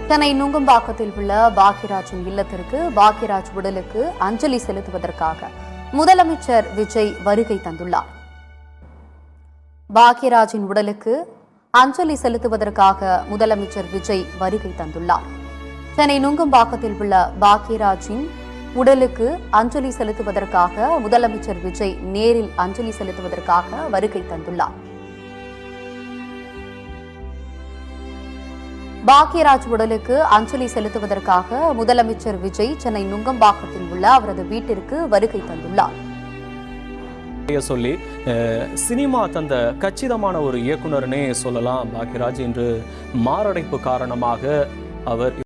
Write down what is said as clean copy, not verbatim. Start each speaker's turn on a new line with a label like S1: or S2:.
S1: சென்னை நுங்கம்பாக்கத்தில் உள்ள பாக்யராஜின் இல்லத்திற்கு பாக்யராஜ் உடலுக்கு அஞ்சலி செலுத்துவதற்காக முதலமைச்சர் விஜய் வருகை தந்துள்ளார். பாக்யராஜின் உடலுக்கு அஞ்சலி செலுத்துவதற்காக முதலமைச்சர் விஜய் வருகை தந்துள்ளார். சென்னை நுங்கம்பாக்கத்தில் உள்ள பாக்யராஜின் உடலுக்கு அஞ்சலி செலுத்துவதற்காக முதலமைச்சர் விஜய் நேரில் அஞ்சலி செலுத்துவதற்காக வருகை தந்துள்ளார். பாக்யராஜ் உடலுக்கு அஞ்சலி செலுத்துவதற்காக முதலமைச்சர் விஜய் சென்னை நுங்கம்பாக்கத்தில் உள்ள அவரது வீட்டிற்கு வருகை தந்துள்ளார்.
S2: சொல்லி சினிமா தந்த கச்சிதமான ஒரு இயக்குனர்னே சொல்லலாம் பாக்யராஜ். இன்று மாரடைப்பு காரணமாக அவர்